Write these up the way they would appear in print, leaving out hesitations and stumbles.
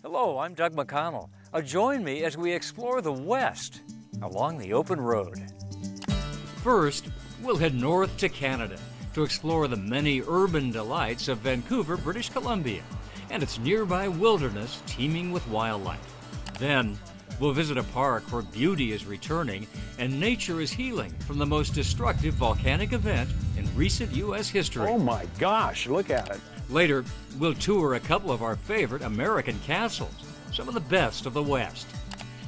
Hello, I'm Doug McConnell. Join me as we explore the West along the open road. First, we'll head north to Canada to explore the many urban delights of Vancouver, British Columbia, and its nearby wilderness teeming with wildlife. Then, we'll visit a park where beauty is returning and nature is healing from the most destructive volcanic event in recent U.S. history. Oh my gosh, look at it. Later, we'll tour a couple of our favorite American castles, some of the best of the West.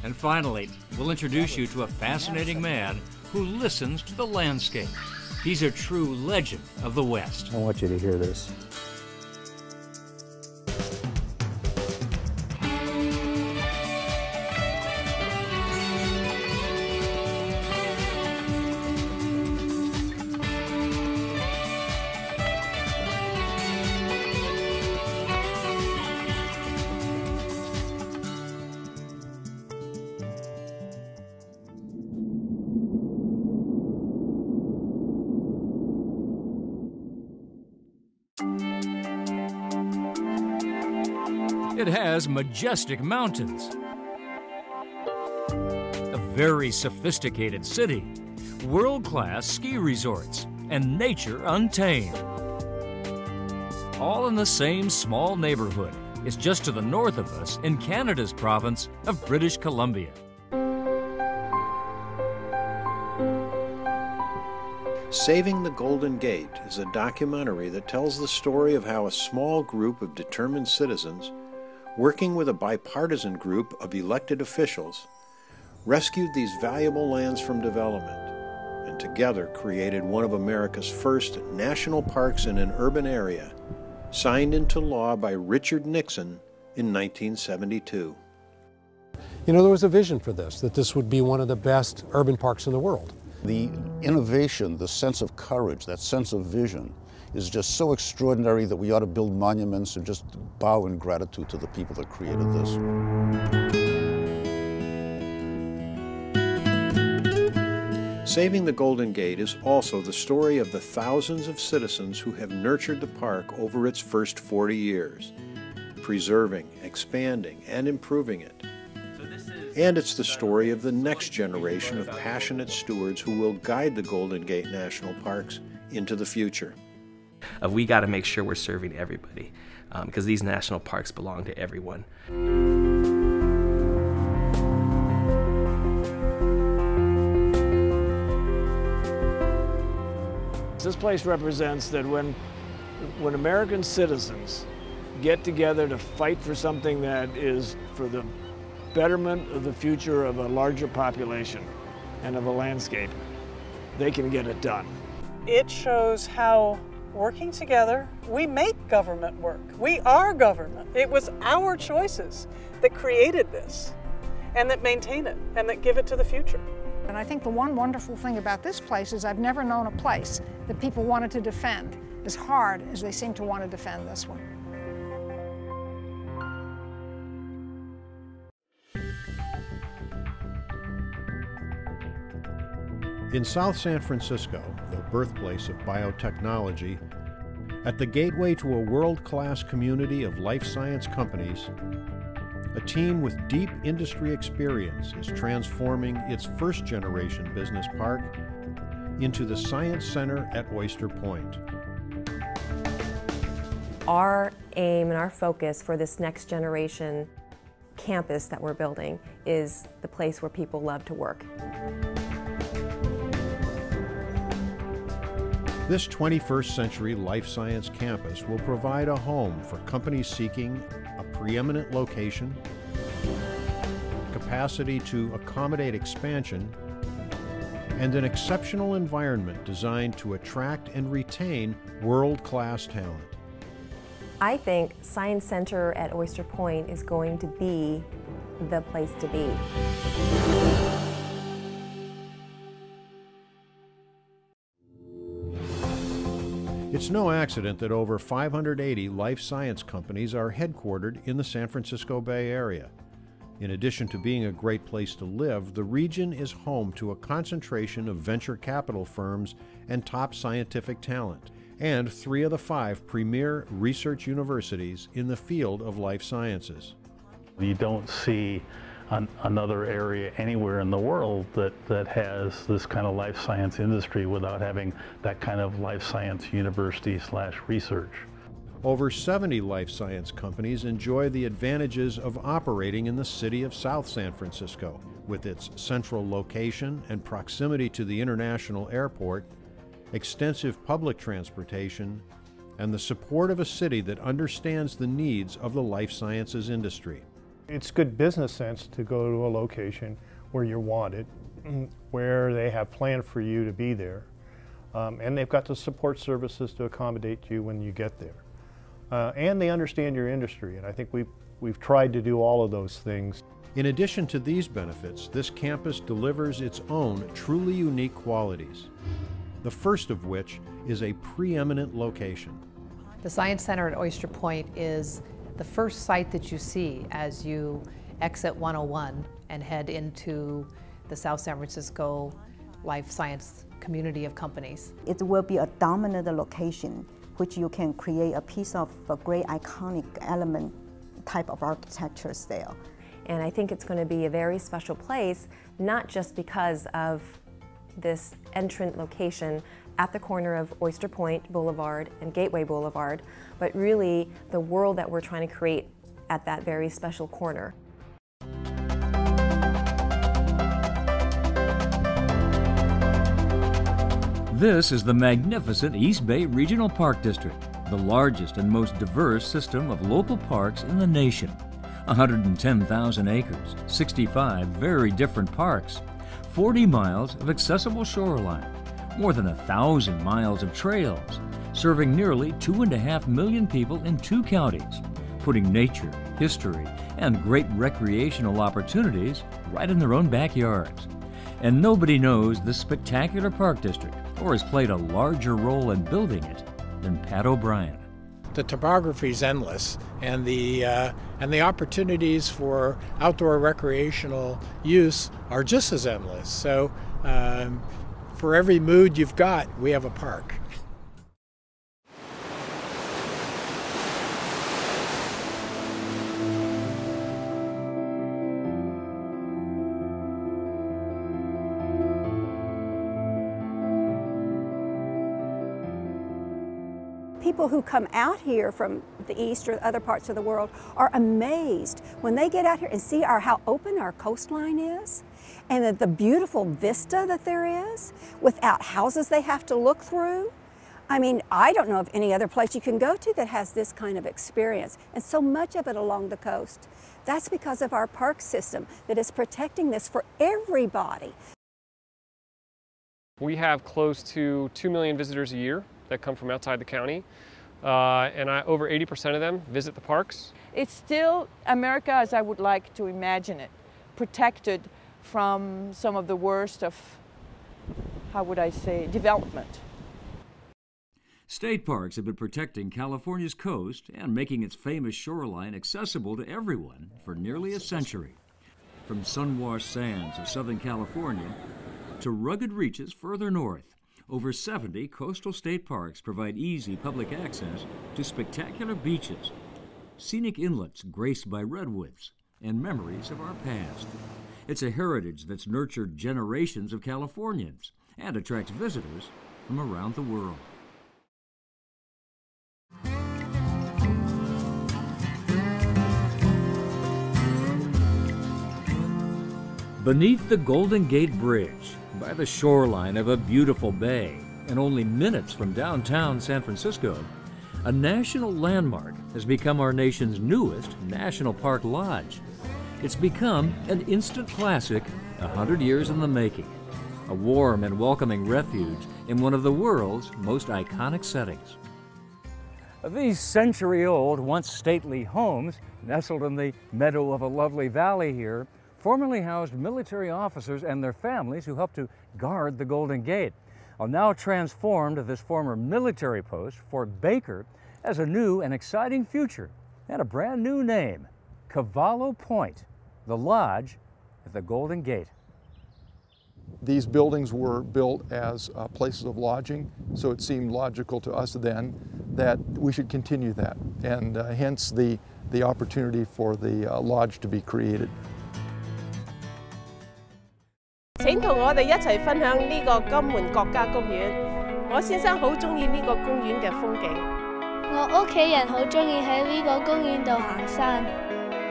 And finally, we'll introduce you to a fascinating man who listens to the landscape. He's a true legend of the West. I want you to hear this. It has majestic mountains, a very sophisticated city, world-class ski resorts, and nature untamed. All in the same small neighborhood. It's just to the north of us in Canada's province of British Columbia. Saving the Golden Gate is a documentary that tells the story of how a small group of determined citizens, working with a bipartisan group of elected officials, rescued these valuable lands from development and together created one of America's first national parks in an urban area, signed into law by Richard Nixon in 1972. You know, there was a vision for this, that this would be one of the best urban parks in the world. The innovation, the sense of courage, that sense of vision is just so extraordinary that we ought to build monuments and just bow in gratitude to the people that created this. Saving the Golden Gate is also the story of the thousands of citizens who have nurtured the park over its first 40 years, preserving, expanding, and improving it. And it's the story of the next generation of passionate stewards who will guide the Golden Gate National Parks into the future. We got to make sure we're serving everybody because these national parks belong to everyone. This place represents that when American citizens get together to fight for something that is for the betterment of the future of a larger population and of a landscape, they can get it done. It shows how working together, we make government work. We are government. It was our choices that created this and that maintain it and that give it to the future. And I think the one wonderful thing about this place is I've never known a place that people wanted to defend as hard as they seem to want to defend this one. In South San Francisco, the birthplace of biotechnology, at the gateway to a world-class community of life science companies, a team with deep industry experience is transforming its first-generation business park into the Science Center at Oyster Point. Our aim and our focus for this next generation campus that we're building is the place where people love to work. This 21st century life science campus will provide a home for companies seeking a preeminent location, capacity to accommodate expansion, and an exceptional environment designed to attract and retain world-class talent. I think Science Center at Oyster Point is going to be the place to be. It's no accident that over 580 life science companies are headquartered in the San Francisco Bay Area. In addition to being a great place to live, the region is home to a concentration of venture capital firms and top scientific talent, and 3 of the 5 premier research universities in the field of life sciences. You don't see another area anywhere in the world that has this kind of life science industry without having that kind of life science university/research. Over 70 life science companies enjoy the advantages of operating in the city of South San Francisco. With its central location and proximity to the international airport, extensive public transportation, and the support of a city that understands the needs of the life sciences industry. It's good business sense to go to a location where you're wanted, where they have planned for you to be there, and they've got the support services to accommodate you when you get there. And they understand your industry, and I think we've tried to do all of those things. In addition to these benefits, this campus delivers its own truly unique qualities, the first of which is a preeminent location. The Science Center at Oyster Point is the first site that you see as you exit 101 and head into the South San Francisco life science community of companies. It will be a dominant location which you can create a piece of a great iconic element type of architecture style. And I think it's going to be a very special place, not just because of this entrant location at the corner of Oyster Point Boulevard and Gateway Boulevard, but really the world that we're trying to create at that very special corner. This is the magnificent East Bay Regional Park District, the largest and most diverse system of local parks in the nation. 110,000 acres, 65 very different parks, 40 miles of accessible shoreline, more than 1,000 miles of trails, serving nearly 2.5 million people in 2 counties, putting nature, history, and great recreational opportunities right in their own backyards. And nobody knows this spectacular park district or has played a larger role in building it than Pat O'Brien. The topography is endless, and the opportunities for outdoor recreational use are just as endless. So for every mood you've got, we have a park. People who come out here from the east or other parts of the world are amazed when they get out here and see how open our coastline is, and the beautiful vista that there is without houses they have to look through. I mean, I don't know of any other place you can go to that has this kind of experience, and so much of it along the coast. That's because of our park system that is protecting this for everybody. We have close to 2 million visitors a year that come from outside the county, and over 80% of them visit the parks. It's still America as I would like to imagine it, protected from some of the worst of, how would I say, development. State parks have been protecting California's coast and making its famous shoreline accessible to everyone for nearly a century. From sun-washed sands of Southern California to rugged reaches further north, over 70 coastal state parks provide easy public access to spectacular beaches, scenic inlets graced by redwoods, and memories of our past. It's a heritage that's nurtured generations of Californians and attracts visitors from around the world. Beneath the Golden Gate Bridge, by the shoreline of a beautiful bay, and only minutes from downtown San Francisco, a national landmark has become our nation's newest national park lodge. It's become an instant classic 100 years in the making, a warm and welcoming refuge in one of the world's most iconic settings. These century-old, once stately homes, nestled in the meadow of a lovely valley here, formerly housed military officers and their families who helped to guard the Golden Gate. Now transformed this former military post, Fort Baker, as a new and exciting future and a brand new name, Cavallo Point, the lodge at the Golden Gate. These buildings were built as places of lodging, so it seemed logical to us then that we should continue that, and hence the the opportunity for the lodge to be created. 請同我哋一齊分享呢個金門國家公園。我先生好中意呢個公園嘅風景。我屋企人好中意喺呢個公園度行山。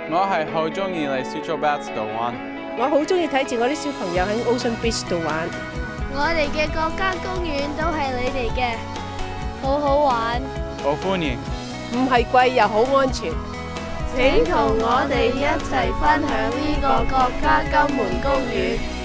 我係好中意嚟 Central Bass 度玩。我好中意睇住我啲小朋友喺 Ocean Beach 度玩。我哋嘅國家公園都係你哋嘅，好好玩。好歡迎。唔係貴又好安全。請同我哋一齊分享呢個國家金門公園。